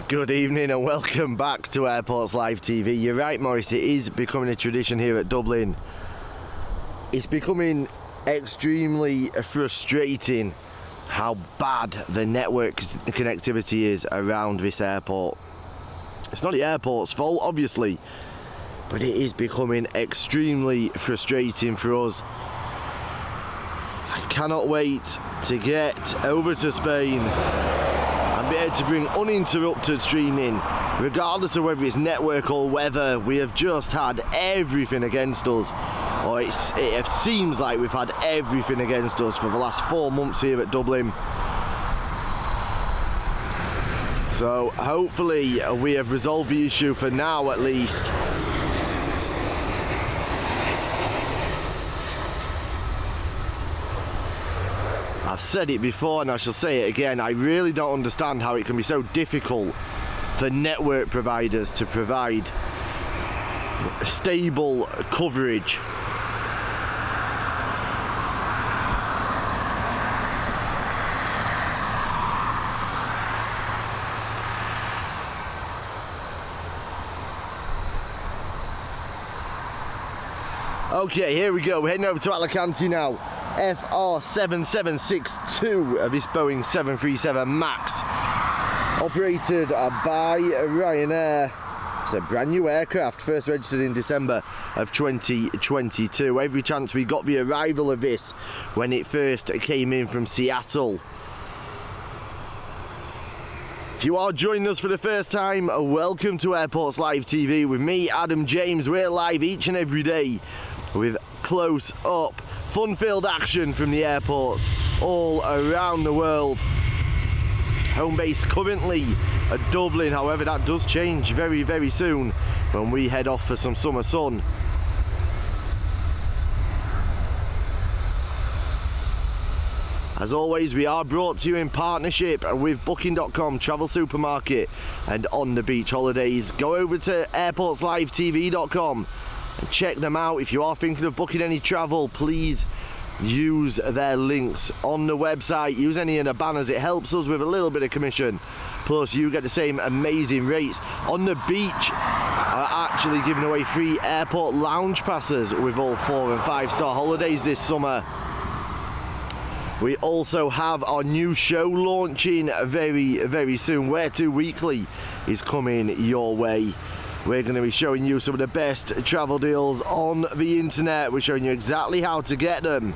Good evening and welcome back to Airports Live TV. You're right, Maurice, it is becoming a tradition here at Dublin. It's becoming extremely frustrating how bad the network connectivity is around this airport. It's not the airport's fault, obviously, but it is becoming extremely frustrating for us. I cannot wait to get over to Spain and be able to bring uninterrupted streaming, regardless of whether it's network or weather. We have just had everything against us, or it seems like we've had everything against us for the last 4 months here at Dublin. So hopefully we have resolved the issue for now, at least. I've said it before and I shall say it again, I really don't understand how it can be so difficult for network providers to provide stable coverage. Okay, here we go, we're heading over to Alicante now. FR7762 of this Boeing 737 MAX, operated by Ryanair. It's a brand new aircraft, first registered in December of 2022. Every chance we got the arrival of this when it first came in from Seattle. If you are joining us for the first time, welcome to Airports Live TV with me, Adam James. We're live each and every day with close-up, fun-filled action from the airports all around the world. Home base currently at Dublin, however that does change very, very soon when we head off for some summer sun. As always, we are brought to you in partnership with Booking.com, Travel Supermarket and On the Beach Holidays. Go over to airportslivetv.com and check them out. If you are thinking of booking any travel, please use their links on the website. Use any of the banners, it helps us with a little bit of commission, plus you get the same amazing rates. On the Beach are actually giving away free airport lounge passes with all 4- and 5-star holidays this summer. We also have our new show launching very, very soon. Where To Weekly is coming your way. We're going to be showing you some of the best travel deals on the internet. We're showing you exactly how to get them.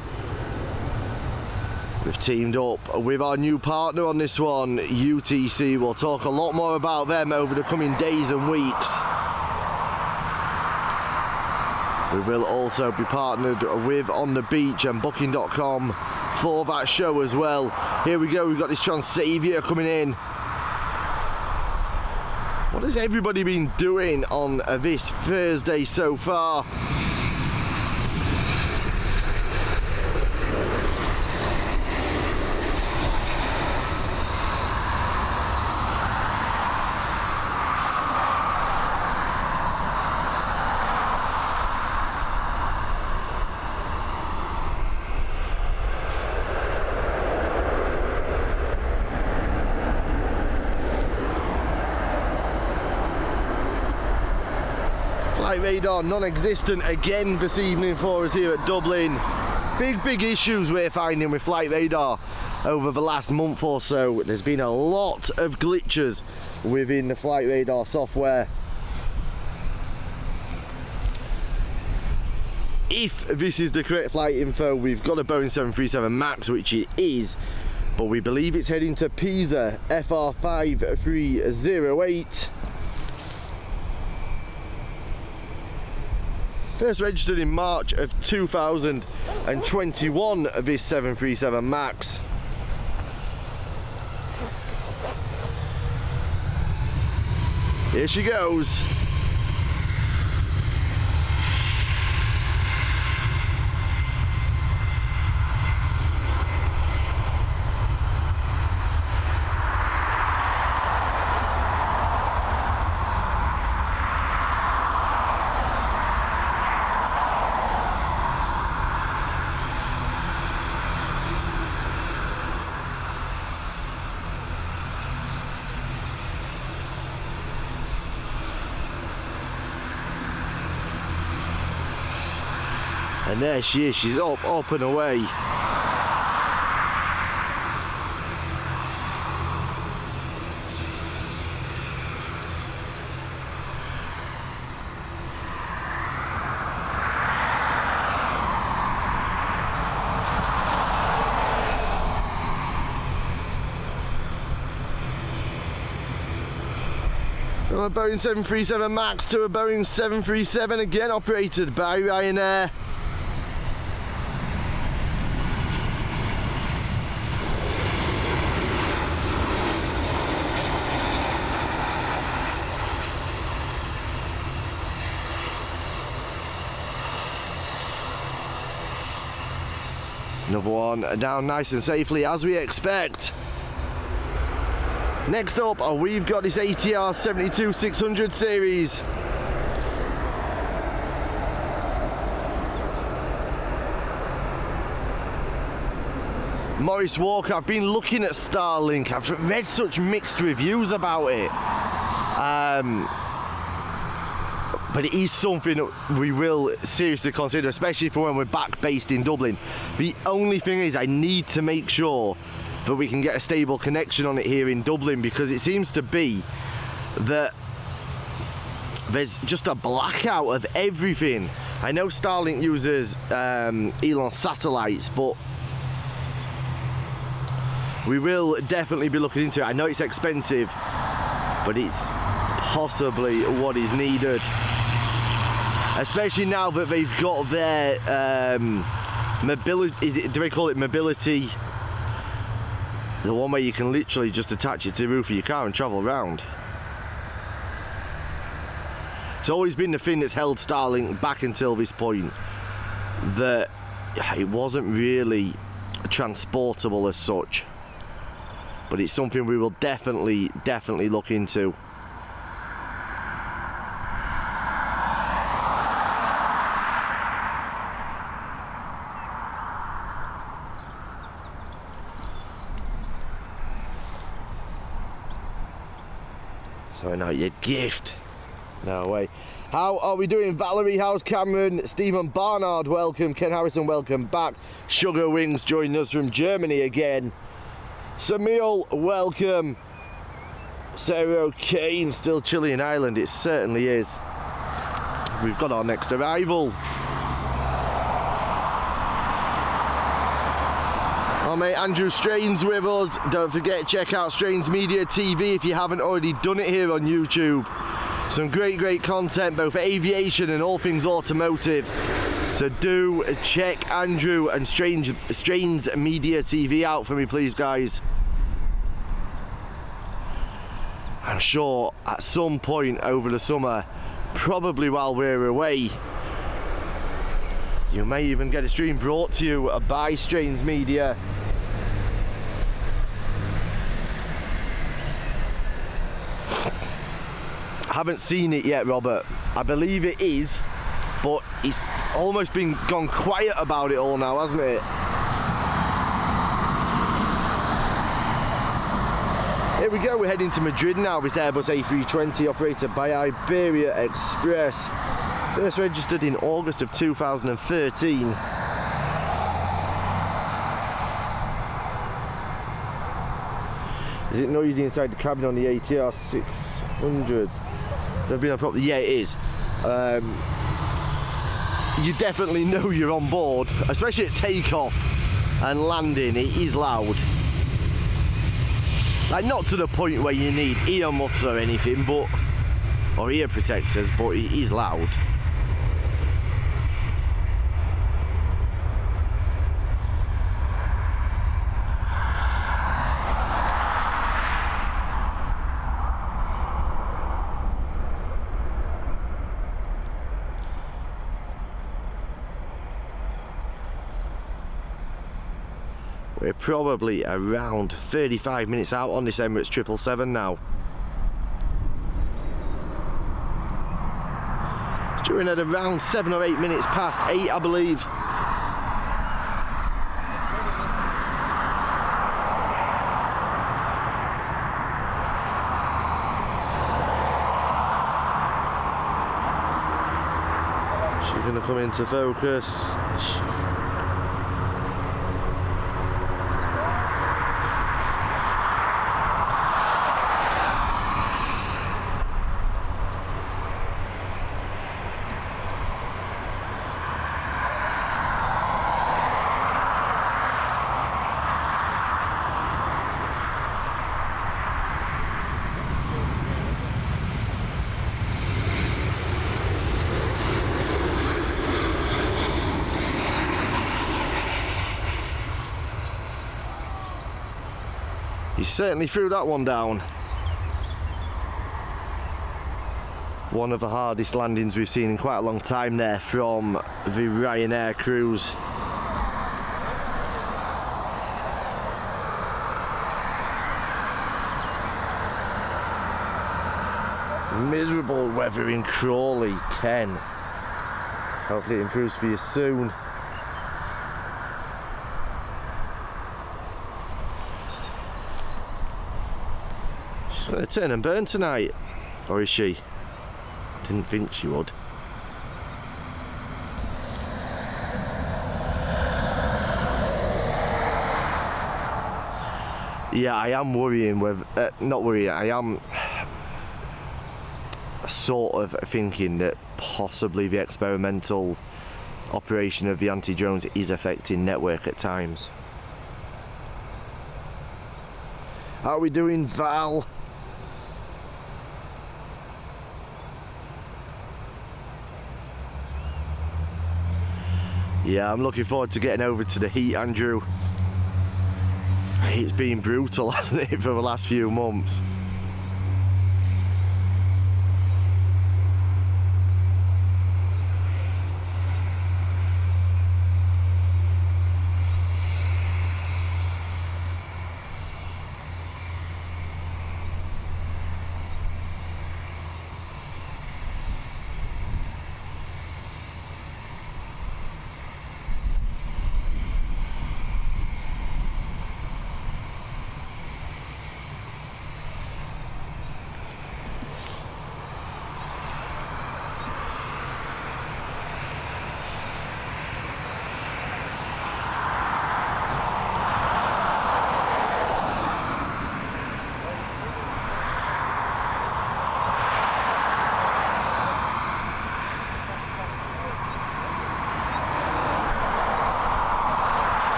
We've teamed up with our new partner on this one, UTC. We'll talk a lot more about them over the coming days and weeks. We will also be partnered with On the Beach and Booking.com for that show as well. Here we go, we've got this Transavia coming in. What has everybody been doing on this Thursday so far? Flight radar non-existent again this evening for us here at Dublin. Big issues we're finding with flight radar over the last month or so. There's been a lot of glitches within the flight radar software. If this is the correct flight info, we've got a Boeing 737 MAX, which it is, but we believe it's heading to Pisa, FR5308. First registered in March of 2021, this 737 MAX. Here she goes. And there she is, she's up and away. From a Boeing 737 MAX to a Boeing 737, again operated by Ryanair. Another one down nice and safely, as we expect. Next up, we've got this ATR 72-600 series. Maurice Walker, I've been looking at Starlink. I've read such mixed reviews about it. But it is something that we will seriously consider, especially for when we're back based in Dublin. The only thing is I need to make sure that we can get a stable connection on it here in Dublin, because it seems to be that there's just a blackout of everything. I know Starlink uses Elon satellites, but we will definitely be looking into it. I know it's expensive, but it's possibly what is needed, especially now that they've got their mobility, do they call it mobility? The one where you can literally just attach it to the roof of your car and travel around. It's always been the thing that's held Starlink back until this point, that it wasn't really transportable as such. But it's something we will definitely look into. So now your gift. No way. How are we doing? Valerie, how's Cameron? Stephen Barnard, welcome. Ken Harrison, welcome back. Sugar Wings joining us from Germany again. Samuel, welcome. Sarah O'Kane, still chilly in Ireland. It certainly is. We've got our next arrival. Our mate Andrew Strain's with us. Don't forget, check out Strain's Media TV if you haven't already done it here on YouTube. Some great content, both aviation and all things automotive. So do check Andrew and Strain's Media TV out for me, please, guys. I'm sure at some point over the summer, probably while we're away, you may even get a stream brought to you by Strain's Media. I haven't seen it yet, Robert. I believe it is, but it's almost gone quiet about it all now, hasn't it? Here we go, we're heading to Madrid now. This Airbus A320 operated by Iberia Express. First registered in August of 2013. Is it noisy inside the cabin on the ATR 600? There've been a problem. Yeah, it is. You definitely know you're on board, especially at takeoff and landing. It is loud. Like, not to the point where you need ear muffs or anything, but or ear protectors, but it is loud. We're probably around 35 minutes out on this Emirates 777 now. It's during at around 7 or 8 minutes past 8, I believe. She's going to come into focus. Irish. He certainly threw that one down. One of the hardest landings we've seen in quite a long time there from the Ryanair cruise. Miserable weather in Crawley, Ken. Hopefully it improves for you soon. She's going to turn and burn tonight, or is she? Didn't think she would. Yeah, I am worrying with, not worrying, I am sort of thinking that possibly the experimental operation of the anti-drones is affecting network at times. How are we doing, Val? Yeah, I'm looking forward to getting over to the heat, Andrew. It's been brutal, hasn't it, for the last few months?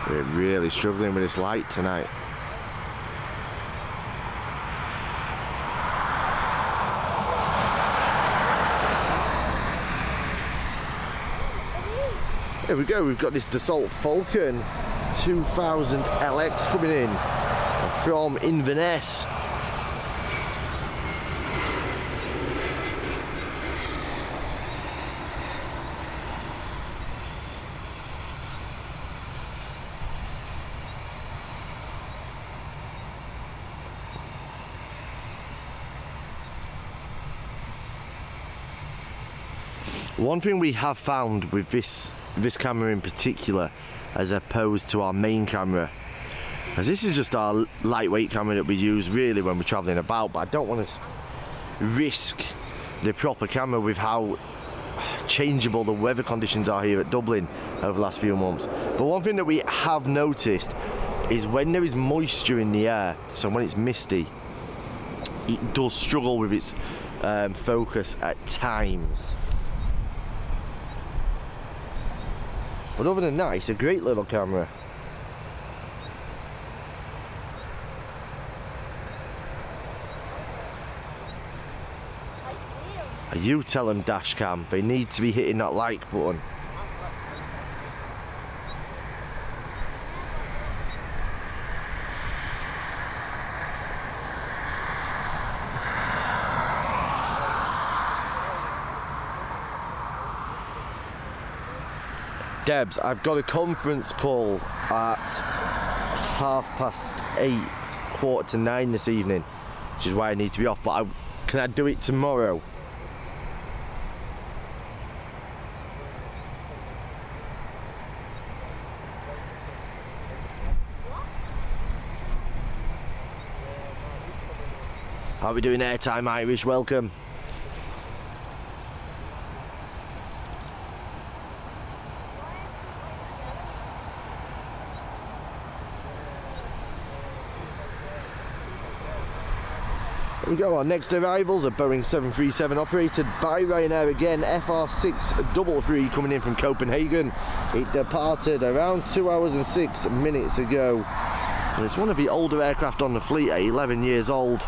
We're really struggling with this light tonight. Here we go, we've got this Dassault Falcon 2000 LX coming in from Inverness. One thing we have found with this camera in particular, as opposed to our main camera, as this is just our lightweight camera that we use really when we're travelling about, but I don't want to risk the proper camera with how changeable the weather conditions are here at Dublin over the last few months. But one thing that we have noticed is when there is moisture in the air, so when it's misty, it does struggle with its focus at times. But other than that, it's a great little camera. You tell them, Dashcam, they need to be hitting that like button. Debs, I've got a conference call at 8:30, 8:45 this evening, which is why I need to be off, but can I do it tomorrow? How are we doing, Airtime Irish? Welcome. Here we go, our next arrivals, a Boeing 737 operated by Ryanair again, FR633 coming in from Copenhagen. It departed around 2 hours and 6 minutes ago. And it's one of the older aircraft on the fleet at 11 years old.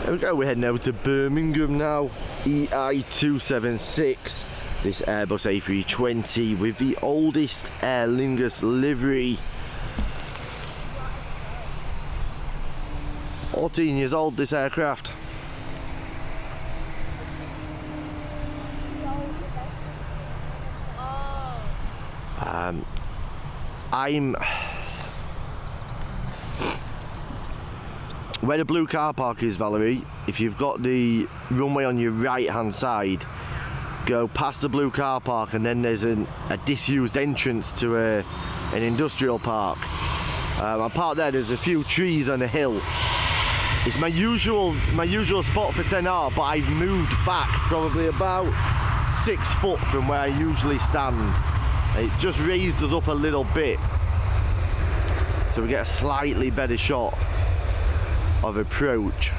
There we go, we're heading over to Birmingham now. EI276, this Airbus A320 with the oldest Aer Lingus livery. 14 years old, this aircraft. Where the blue car park is, Valerie, if you've got the runway on your right hand side, go past the blue car park and then there's a disused entrance to an industrial park. I'm parked there, there's a few trees on a hill. It's my usual spot for 10R, but I've moved back probably about 6 foot from where I usually stand. It just raised us up a little bit, so we get a slightly better shot of approach.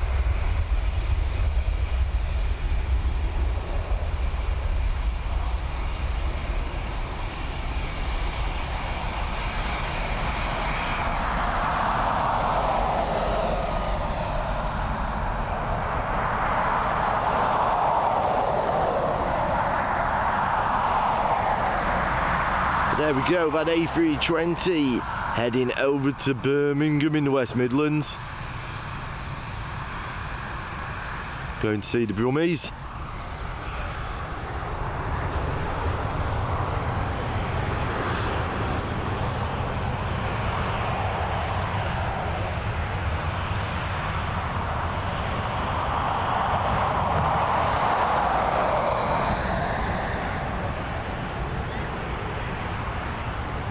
There we go, that A320 heading over to Birmingham in the West Midlands. Going to see the Brummies.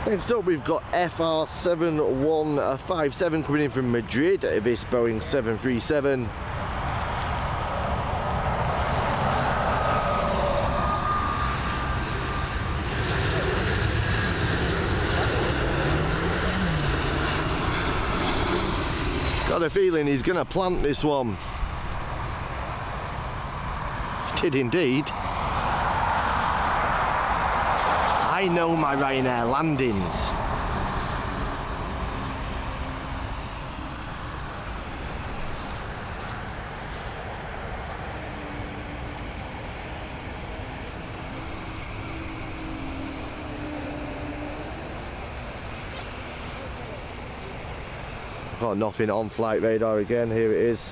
Next up we've got FR7157 coming in from Madrid, this Boeing 737. Got a feeling he's going to plant this one. He did indeed. I know my Ryanair landings. Got nothing on flight radar again, here it is.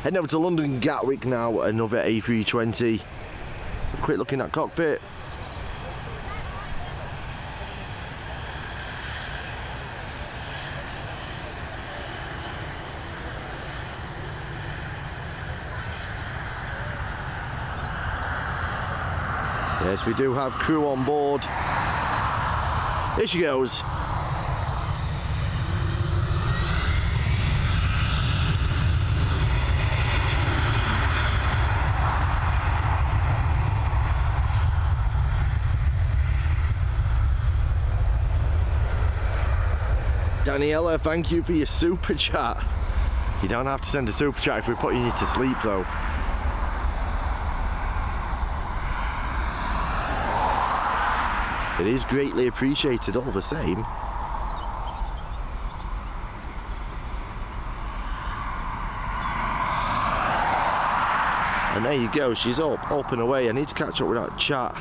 Heading over to London Gatwick now, another A320. Have a quick look in that cockpit. Yes, we do have crew on board. Here she goes. Daniela, thank you for your super chat. You don't have to send a super chat if we're putting you to sleep though. It is greatly appreciated all the same. And there you go, she's up and away. I need to catch up with that chat.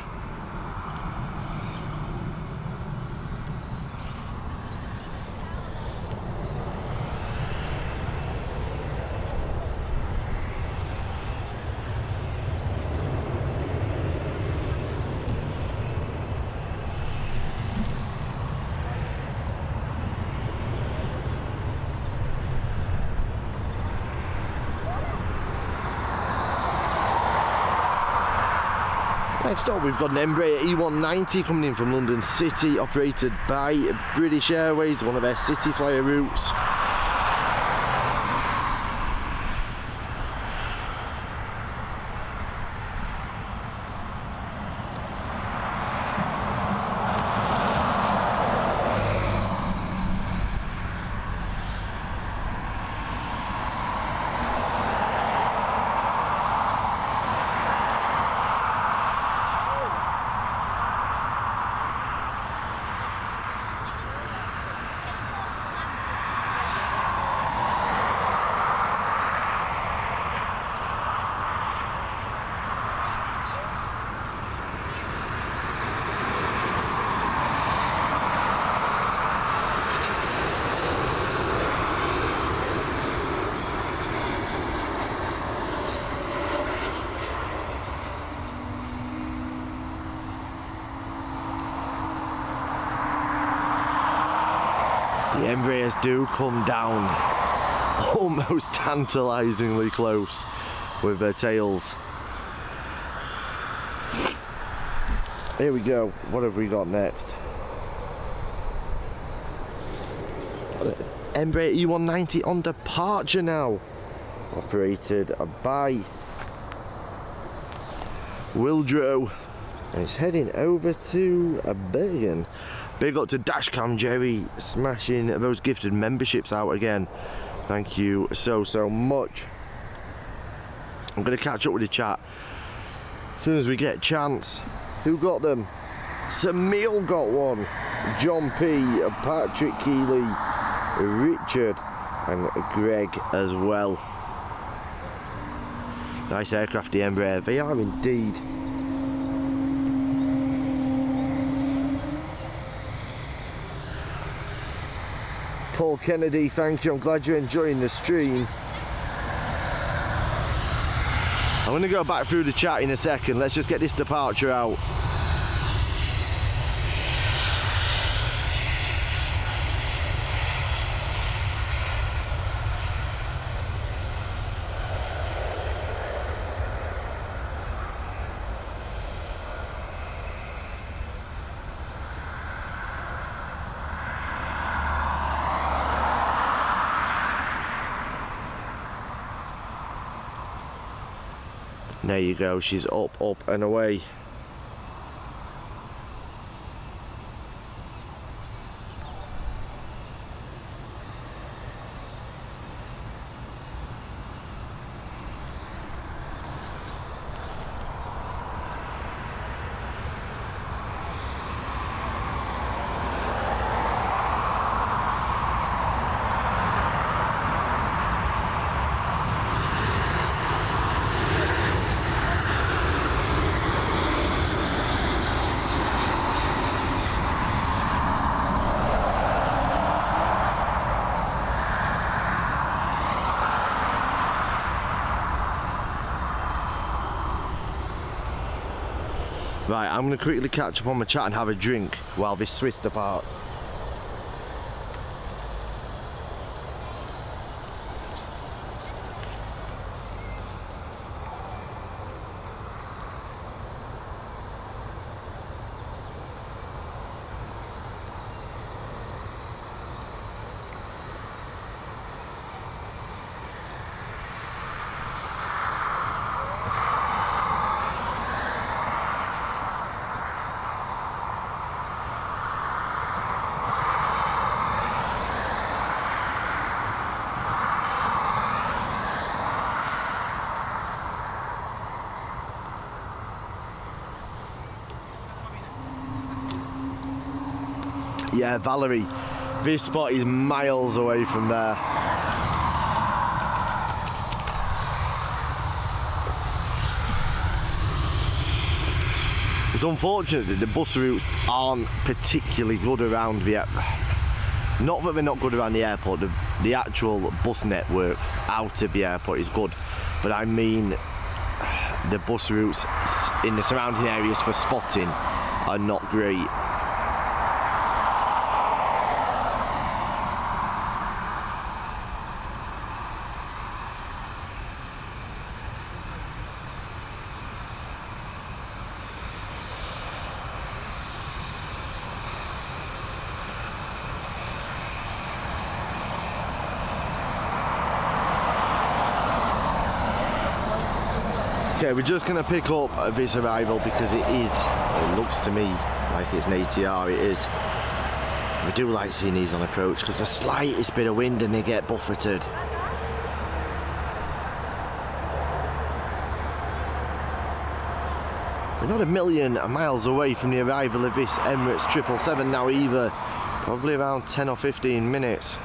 Next up, we've got an Embraer E190 coming in from London City, operated by British Airways, one of their city flyer routes. The Embraers do come down almost tantalisingly close with their tails. Here we go. What have we got next? Embraer E190 on departure now, operated by Wildrow, and it's heading over to Bergen. Big up to Dashcam Jerry, smashing those gifted memberships out again. Thank you so much. I'm going to catch up with the chat as soon as we get a chance. Who got them? Samil got one. John P, Patrick Keeley, Richard and Greg as well. Nice aircraft, the Embraer. They are indeed. Paul Kennedy, thank you. I'm glad you're enjoying the stream. I'm going to go back through the chat in a second. Let's just get this departure out. There you go, she's up and away. Right, I'm going to quickly catch up on my chat and have a drink while this Swiss departs. Yeah, Valerie, this spot is miles away from there. It's unfortunate that the bus routes aren't particularly good around the airport. Not that they're not good around the airport, the actual bus network out of the airport is good, but I mean the bus routes in the surrounding areas for spotting are not great. Okay, we're just going to pick up this arrival because it looks to me like it's an ATR, it is. We do like seeing these on approach because the slightest bit of wind and they get buffeted. We're not a million miles away from the arrival of this Emirates 777 now either, probably around 10 or 15 minutes.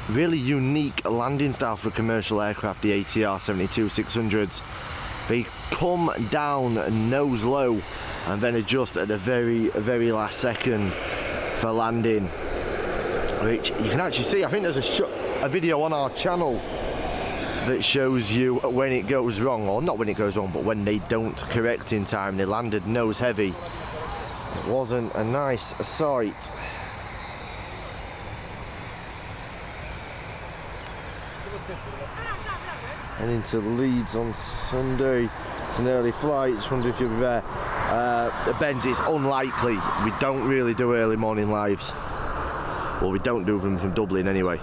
Really unique landing style for commercial aircraft, the ATR 72-600s. They come down nose low and then adjust at the very last second for landing, which you can actually see. I think there's a video on our channel that shows you when it goes wrong, or not when it goes wrong, but when they don't correct in time. They landed nose heavy. It wasn't a nice sight. Heading to Leeds on Sunday. It's an early flight, just wonder if you'll be there. Benz, it's unlikely. We don't really do early morning lives. Well, we don't do them from Dublin anyway.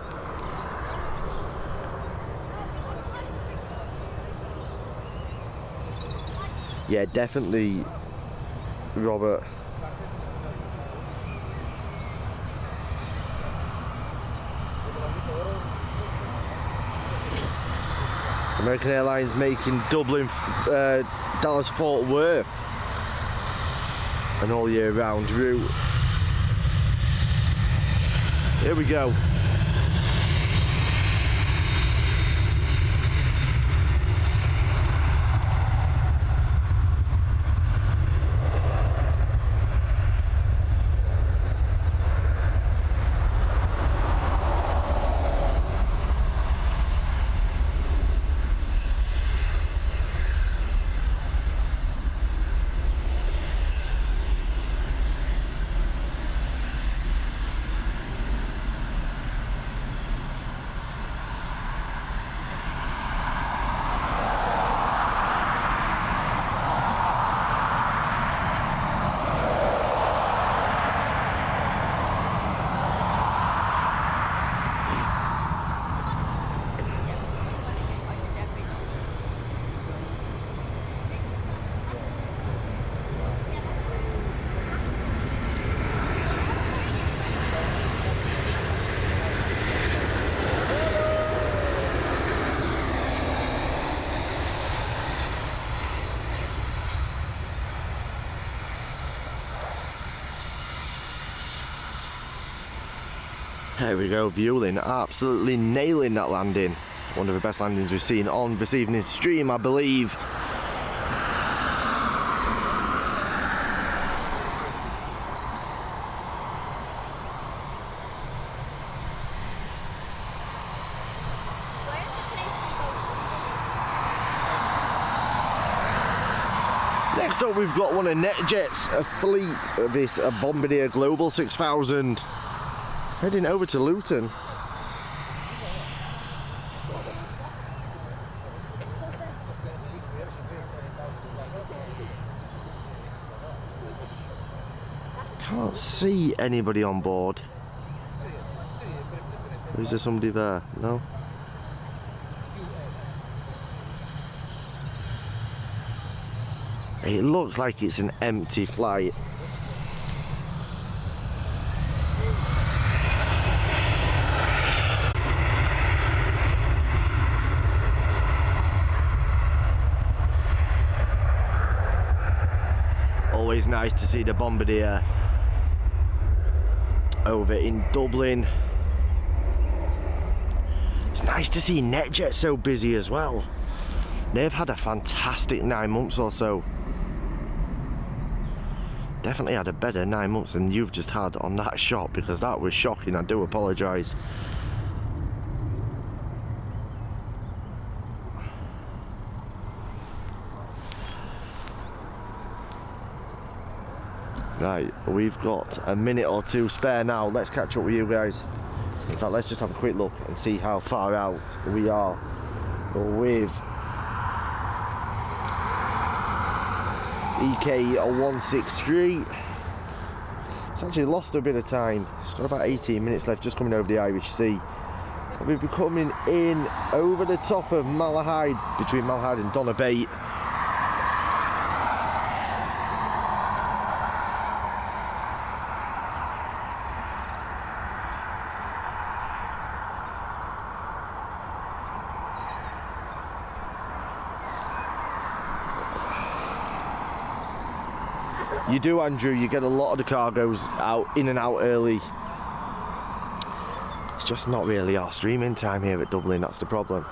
Yeah, definitely, Robert. American Airlines making Dublin, Dallas Fort Worth an all year round route. Here we go. There we go, Vueling absolutely nailing that landing. One of the best landings we've seen on this evening's stream, I believe. Next up, we've got one of NetJet's fleet of this Bombardier Global 6000. Heading over to Luton. Can't see anybody on board. Is there somebody there? No? It looks like it's an empty flight. Always nice to see the Bombardier over in Dublin. It's nice to see NetJet so busy as well. They've had a fantastic 9 months or so. Definitely had a better 9 months than you've just had on that shot, because that was shocking. I do apologise. Right, we've got a minute or two spare now. Let's catch up with you guys. In fact, let's just have a quick look and see how far out we are with EK 163. It's actually lost a bit of time. It's got about 18 minutes left, just coming over the Irish Sea. We'll be coming in over the top of Malahide, between Malahide and Donabate. You do, Andrew, you get a lot of the cargoes out, in and out early. It's just not really our streaming time here at Dublin, that's the problem.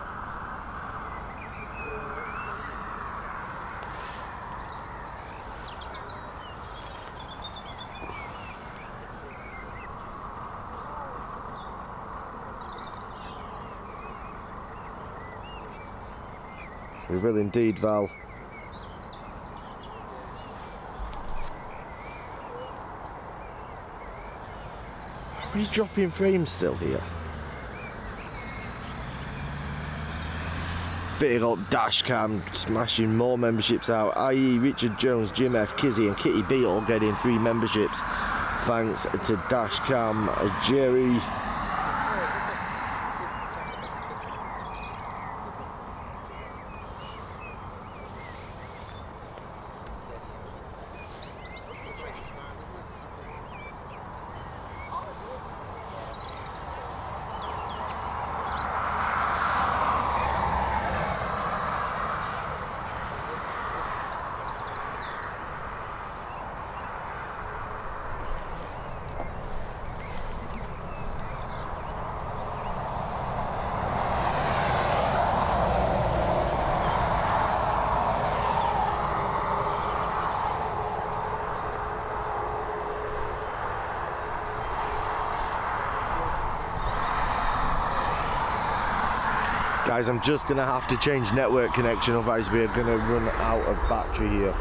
We will indeed, Val. Are we dropping frames still here? Big old dash cam smashing more memberships out, i.e. Richard Jones, Jim F, Kizzy and Kitty B all getting 3 memberships thanks to dash cam. Jerry. Guys, I'm just going to have to change network connection, otherwise we're going to run out of battery here.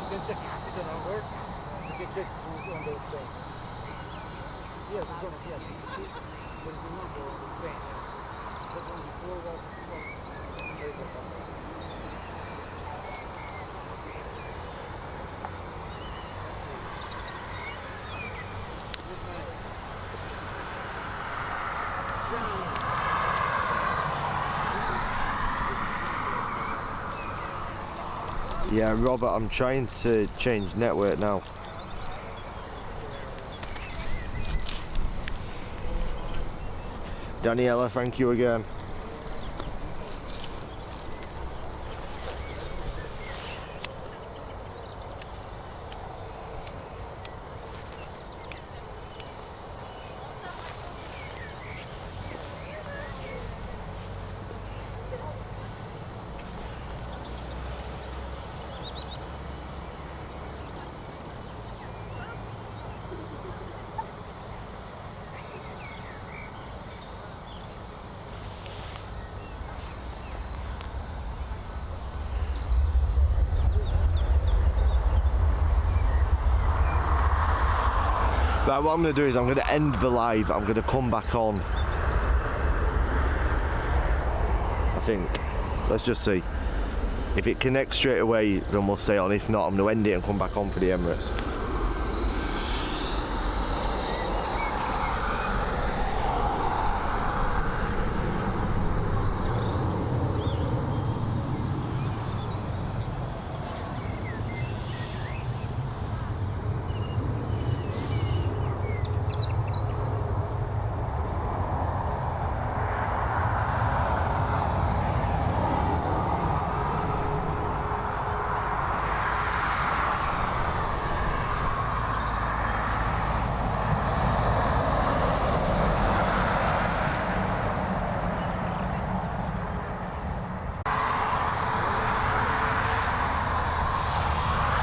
can check the number. You can check who's on the plane. Yes, it's on. Yes, there is a number on the plane. That one before was from airport. Yeah, Robert, I'm trying to change network now. Daniela, thank you again. Right, what I'm going to do is I'm going to end the live. I'm going to come back on. I think. Let's just see. If it connects straight away, then we'll stay on. If not, I'm going to end it and come back on for the Emirates.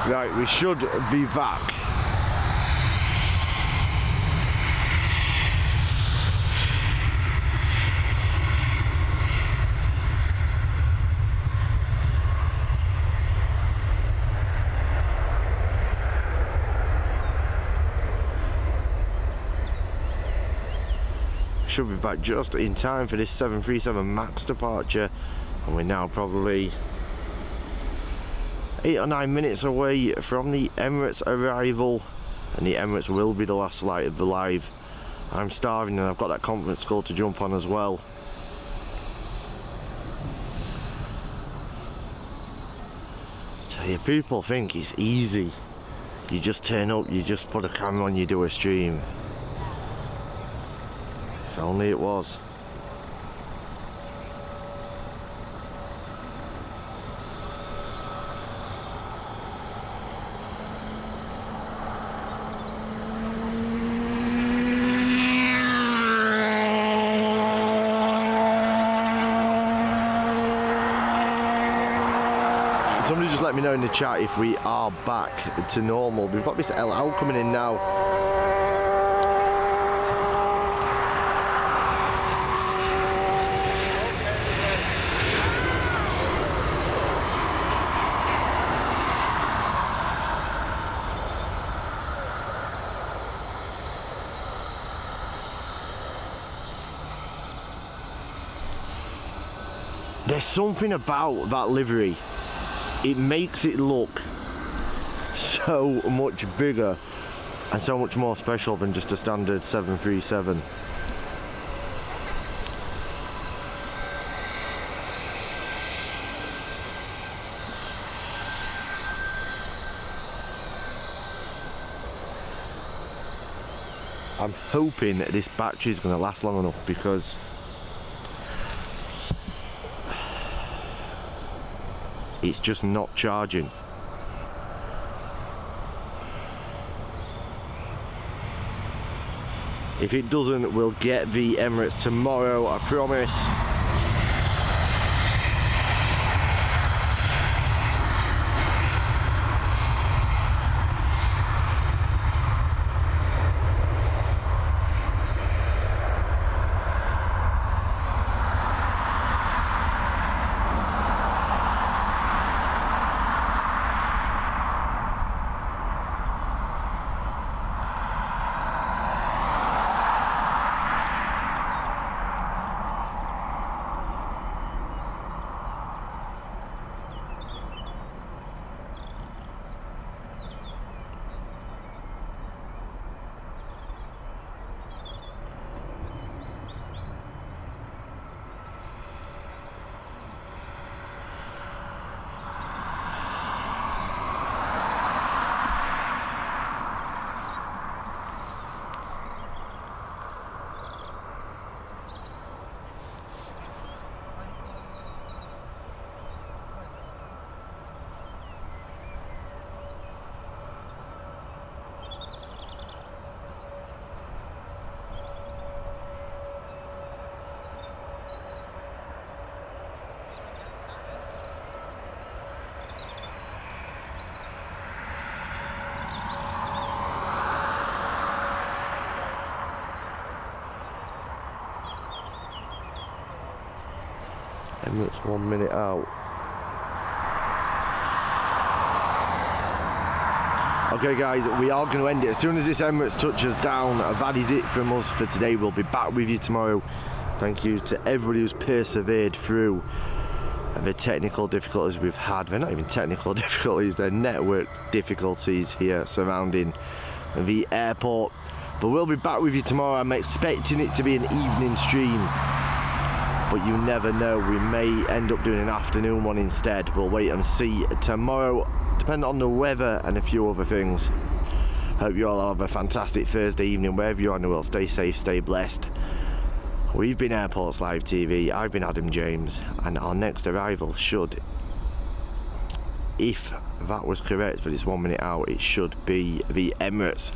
Right, we should be back. Should be back just in time for this 737 MAX departure, and we're now probably 8 or 9 minutes away from the Emirates arrival, and the Emirates will be the last flight of the live. I'm starving and I've got that conference call to jump on as well. Tell you, people think it's easy. You just turn up, you just put a camera on, you do a stream. If only it was. Somebody just let me know in the chat if we are back to normal. We've got this LL coming in now. There's something about that livery. It makes it look so much bigger and so much more special than just a standard 737. I'm hoping that this battery is going to last long enough, because it's just not charging. If it doesn't, we'll get the Emirates tomorrow, I promise. Emirates 1 minute out. Okay guys, we are going to end it. As soon as this Emirates touches down, that is it from us for today. We'll be back with you tomorrow. Thank you to everybody who's persevered through the technical difficulties we've had. They're not even technical difficulties, they're network difficulties here surrounding the airport. But we'll be back with you tomorrow. I'm expecting it to be an evening stream, but you never know, we may end up doing an afternoon one instead. We'll wait and see tomorrow, depending on the weather and a few other things. Hope you all have a fantastic Thursday evening wherever you are in the world. Stay safe, stay blessed. We've been Airports Live TV. I've been Adam James, and our next arrival should, if that was correct, but it's 1 minute out, it should be the Emirates.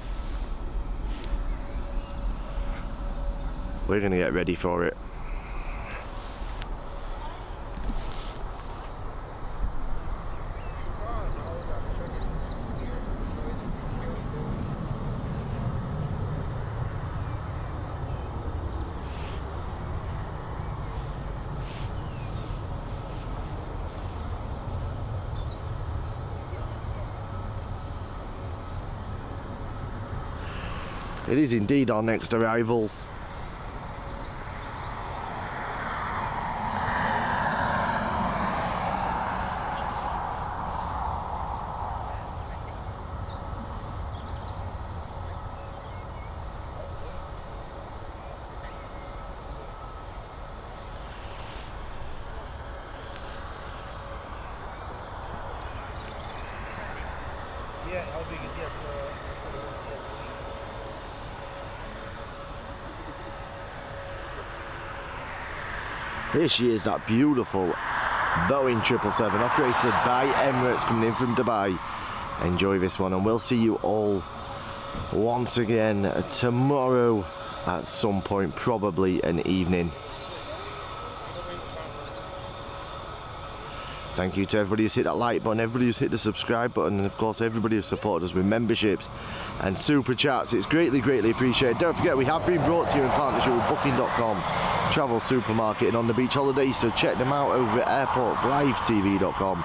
We're going to get ready for it. It is indeed our next arrival. Yeah, how big is it? Here she is, that beautiful Boeing 777 operated by Emirates coming in from Dubai. Enjoy this one, and we'll see you all once again tomorrow at some point, probably an evening. Thank you to everybody who's hit that like button, everybody who's hit the subscribe button, and of course everybody who's supported us with memberships and super chats. It's greatly, greatly appreciated. Don't forget, we have been brought to you in partnership with Booking.com, travel supermarket and on the beach holidays, so check them out over at airportslivetv.com.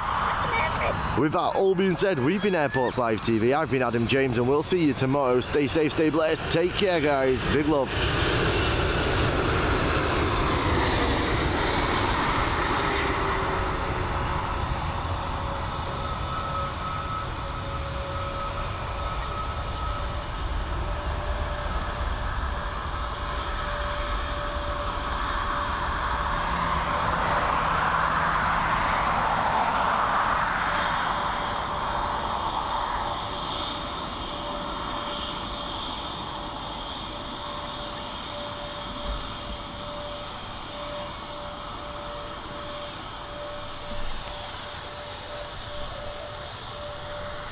With that all being said, we've been Airports Live TV. I've been Adam James, and we'll see you tomorrow. Stay safe, stay blessed. Take care, guys. Big love.